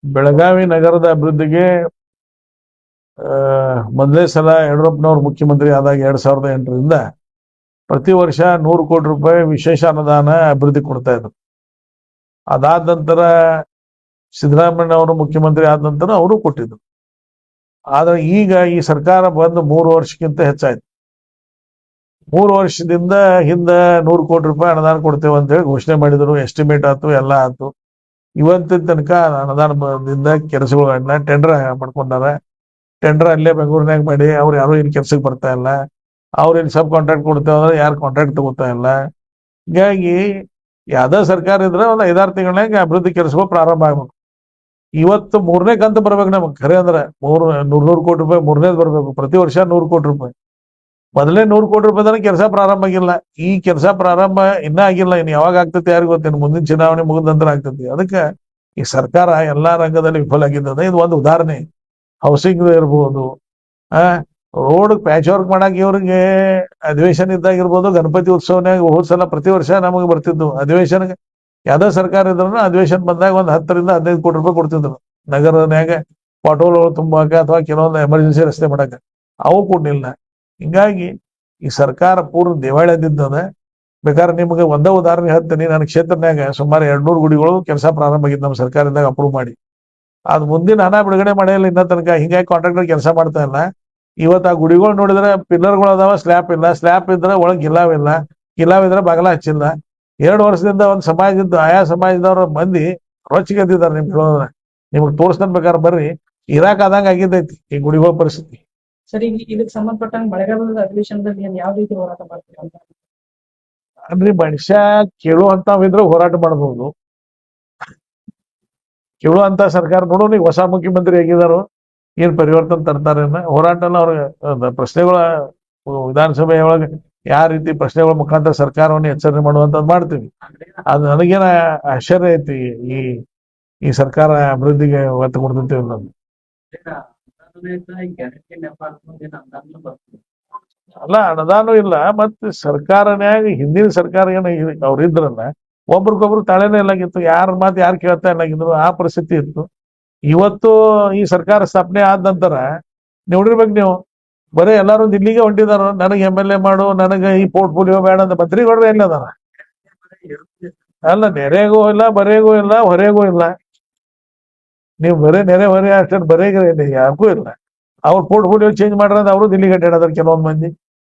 ಬೆಳಗಾವಿ ನಗರದ ಅಭಿವೃದ್ಧಿಗೆ ಮೊದಲೇ ಸಲ ಯಡಿಯೂರಪ್ಪನವರು ಮುಖ್ಯಮಂತ್ರಿ ಆದಾಗ 2008ರಿಂದ ಪ್ರತಿ ವರ್ಷ 100 ಕೋಟಿ ರೂಪಾಯಿ ವಿಶೇಷ ಅನುದಾನ ಅಭಿವೃದ್ಧಿ ಕೊಡ್ತಾ ಇದ್ರು. ಅದಾದ ನಂತರ ಸಿದ್ದರಾಮಯ್ಯ ಅವರು ಮುಖ್ಯಮಂತ್ರಿ ಆದ ನಂತರ ಅವರು ಕೊಟ್ಟಿದ್ರು. ಆದ್ರೆ ಈಗ ಈ ಸರ್ಕಾರ ಬಂದು 3 ವರ್ಷಕ್ಕಿಂತ ಹೆಚ್ಚಾಯ್ತು. 3 ವರ್ಷದಿಂದ ಹಿಂದ 100 ಕೋಟಿ ರೂಪಾಯಿ ಅನುದಾನ ಕೊಡ್ತೇವೆ ಅಂತ ಹೇಳಿ ಘೋಷಣೆ ಮಾಡಿದ್ರು. ಎಸ್ಟಿಮೇಟ್ ಆಯ್ತು, ಎಲ್ಲ ಆಯ್ತು. ಇವತ್ತಿನ ತನಕ ಅನುದಾನದಿಂದ ಕೆಲಸಗಳನ್ನ ಟೆಂಡರ್ ಮಾಡ್ಕೊಂಡಾರ. ಟೆಂಡರ್ ಅಲ್ಲೇ ಬೆಂಗಳೂರಿನಾಗ ಮಾಡಿ ಅವ್ರು ಯಾರು ಇಲ್ಲಿ ಕೆಲ್ಸಕ್ಕೆ ಬರ್ತಾ ಇಲ್ಲ. ಅವ್ರು ಇಲ್ಲಿ ಸಬ್ ಕಾಂಟ್ರಾಕ್ಟ್ ಕೊಡ್ತೇವೆ ಅಂದ್ರೆ ಯಾರು ಕಾಂಟ್ರಾಕ್ಟ್ ತಗೋತಾ ಇಲ್ಲ. ಹೀಗಾಗಿ ಯಾವ್ದೇ ಸರ್ಕಾರ ಇದ್ರೆ ಒಂದು 5-6 ತಿಂಗಳಾಗ ಅಭಿವೃದ್ಧಿ ಕೆಲಸಗಳು ಪ್ರಾರಂಭ ಆಗ್ಬೇಕು. ಇವತ್ತು 3ನೇ ಕಂತು ಬರ್ಬೇಕು ನಮಗೆ. ಖರೆ ಅಂದ್ರೆ 100 ಕೋಟಿ ರೂಪಾಯಿ 3ನೇದು ಬರ್ಬೇಕು. ಪ್ರತಿ ವರ್ಷ 100 ಕೋಟಿ ರೂಪಾಯಿ. ಮೊದಲೇ 100 ಕೋಟಿ ರೂಪಾಯಿ ಕೆಲಸ ಪ್ರಾರಂಭ ಆಗಿಲ್ಲ. ಈ ಕೆಲಸ ಪ್ರಾರಂಭ ಇನ್ನೂ ಆಗಿಲ್ಲ. ಇನ್ನು ಯಾವಾಗ ಆಗ್ತೈತಿ ಯಾರಿಗೂ ಗೊತ್ತೇನು. ಮುಂದಿನ ಚುನಾವಣೆ ಮುಗಿದ ನಂತರ ಆಗ್ತೈತಿ. ಅದಕ್ಕೆ ಈ ಸರ್ಕಾರ ಎಲ್ಲಾ ರಂಗದಲ್ಲಿ ವಿಫಲ ಆಗಿದ್ದದ. ಇದು ಒಂದು ಉದಾಹರಣೆ. ಹೌಸಿಂಗ್ ಇರ್ಬೋದು, ರೋಡ್ ಪ್ಯಾಚ್ ವರ್ಕ್ ಮಾಡಕ್ ಇವ್ರಿಗೆ ಅಧಿವೇಶನ ಇದ್ದಾಗಿರ್ಬೋದು. ಗಣಪತಿ ಉತ್ಸವನಾಗ ಹೋದ ಸಲ ಪ್ರತಿ ವರ್ಷ ನಮಗೆ ಬರ್ತಿದ್ದು ಅಧಿವೇಶನಕ್ಕೆ. ಯಾವ್ದೇ ಸರ್ಕಾರ ಇದ್ರು ಅಧಿವೇಶನ ಬಂದಾಗ ಒಂದು 10ರಿಂದ 15 ಕೋಟಿ ರೂಪಾಯಿ ಕೊಡ್ತಿದ್ರು. ನಗರನ್ಯಾಗ ಪಾಟೋಲ್ಗಳು ತುಂಬಾಕ ಅಥವಾ ಕೆಲವೊಂದು ಎಮರ್ಜೆನ್ಸಿ ರಸ್ತೆ ಮಾಡಕ ಅವು ಕೊಡ್ಲಿಲ್ಲ. ಹಿಂಗಾಗಿ ಈ ಸರ್ಕಾರ ಪೂರ್ಣ ದಿವಾಳಿಯಾಗಿದ್ದದ. ಬೇಕಾದ್ರೆ ನಿಮ್ಗೆ ಒಂದೇ ಉದಾಹರಣೆ ಹೇಳ್ತೀನಿ. ನನ್ನ ಕ್ಷೇತ್ರನ್ಯಾಗ ಸುಮಾರು 200 ಗುಡಿಗಳು ಕೆಲಸ ಪ್ರಾರಂಭ ಆಗಿದ್ದು ನಮ್ಮ ಸರ್ಕಾರದಾಗ ಅಪ್ರೂವ್ ಮಾಡಿ. ಅದ್ ಮುಂದಿನ ಹಣ ಬಿಡುಗಡೆ ಮಾಡಿಲ್ಲ ಇನ್ನೂ ತನಕ. ಹಿಂಗಾಗಿ ಕಾಂಟ್ರಾಕ್ಟರ್ ಕೆಲಸ ಮಾಡ್ತಾ ಇಲ್ಲ. ಇವತ್ತು ಆ ಗುಡಿಗಳು ನೋಡಿದ್ರೆ ಪಿಲ್ಲರ್ಗಳು ಅದಾವ, ಸ್ಲ್ಯಾಪ್ ಇಲ್ಲ. ಸ್ಲ್ಯಾಪ್ ಇದ್ರೆ ಒಳಗೆ ಗಿಲಾವಿಲ್ಲ, ಗಿಲಾವಿದ್ರೆ ಬಾಗಲ ಹಚ್ಚಿಲ್ಲ. 2 ವರ್ಷದಿಂದ ಒಂದು ಸಮಾಜದ ಆಯಾ ಸಮಾಜದವ್ರ ಮಂದಿ ರೊಚ್ಚಿಗೆದ್ದಿದ್ದಾರೆ. ನಿಮ್ಗೆ ಹೇಳೋದ್ರೆ ನಿಮ್ಗೆ ತೋರಿಸ್ತಾನ ಬೇಕಾದ್ರೆ ಬರ್ರಿ. ಇರಾಕ್ ಆದಂಗ ಆಗಿದ್ದೈತಿ ಈ ಗುಡಿಗಳ ಪರಿಸ್ಥಿತಿ. ಸರಿ, ಇದಕ್ಕೆ ಸಂಬಂಧಪಟ್ಟಂಗೆ ಮಳೆಗಾಲದ ಅಧಿವೇಶನದಲ್ಲಿ ಯಾವ ರೀತಿ ಹೋರಾಟ ಮಾಡ್ತೀವಿ ಅಂತ? ಅಂದ್ರೆ ಮನುಷ್ಯ ಕೇಳುವಂತಾವಿದ್ರೆ ಹೋರಾಟ ಮಾಡಬಹುದು. ಕೇಳುವಂತ ಸರ್ಕಾರ ನೋಡೋಣ. ಈಗ ಹೊಸ ಮುಖ್ಯಮಂತ್ರಿ ಹೇಗಿದಾರೋ, ಏನ್ ಪರಿವರ್ತನೆ ತರ್ತಾರೆ. ಹೋರಾಟ ಎಲ್ಲ ಅವ್ರ ಪ್ರಶ್ನೆಗಳ ವಿಧಾನಸಭೆ ಒಳಗೆ ಯಾವ ರೀತಿ ಪ್ರಶ್ನೆಗಳ ಮುಖಾಂತರ ಸರ್ಕಾರವನ್ನು ಎಚ್ಚರಿಕೆ ಮಾಡುವಂತದ್ದು ಮಾಡ್ತೀವಿ. ಅದು ನನಗೇನ ಆಶ್ಚರ್ಯ ಐತಿ. ಈ ಸರ್ಕಾರ ಅಭಿವೃದ್ಧಿಗೆ ಒತ್ತು ಕೊಡ್ತೈತಿ ಅನ್ನೋದು. ಅಲ್ಲ, ಅನುದಾನ ಇಲ್ಲ. ಮತ್ತೆ ಸರ್ಕಾರನ್ಯಾಗ ಹಿಂದಿನ ಸರ್ಕಾರ ಏನ ಅವ್ರ ಇದ್ರಲ್ಲ, ಒಬ್ರಿಗೊಬ್ರು ತಾಳೆನೇ ಇಲ್ಲಾಗಿತ್ತು. ಯಾರ ಮಾತು ಯಾರು ಕೇಳ್ತಾ ಇಲ್ಲಾಗಿದ್ರು. ಆ ಪರಿಸ್ಥಿತಿ ಇತ್ತು. ಇವತ್ತು ಈ ಸರ್ಕಾರ ಸ್ಥಾಪನೆ ಆದ ನಂತರ ನೋಡಿರ್ಬೇಕು ನೀವು, ಬರೀ ಎಲ್ಲಾರು ದಿಲ್ಲಿಗೆ ಹೊಂಟಿದಾರ. ನನಗೆ MLA ಮಾಡು, ನನಗೆ ಈ ಪೋರ್ಟ್ಫೋಲಿಯೋ ಬೇಡ ಅಂತ. ಮಂತ್ರಿಗಳು ಎಲ್ಲಿ ಅದಾರ? ಅಲ್ಲ, ನೆರೆಗೂ ಇಲ್ಲ, ಬರೆಗೂ ಇಲ್ಲ, ಹೊರೆಗೂ ಇಲ್ಲ. ನೀವು ಬರೀ ನೆರೆ ಹೊರೆ ಅಷ್ಟೇ, ಬರೇಗ ಯಾರಿಗೂ ಇಲ್ಲ. ಅವ್ರ ಪೋರ್ಟ್ಫೋಲಿಯೋ ಚೇಂಜ್ ಮಾಡ್ರ ಅವರು ದಿಲ್ಲಿಗೆ ಅಡ್ಡಾಡದಾರ ಕೆಲವೊಂದ್ ಮಂದಿ.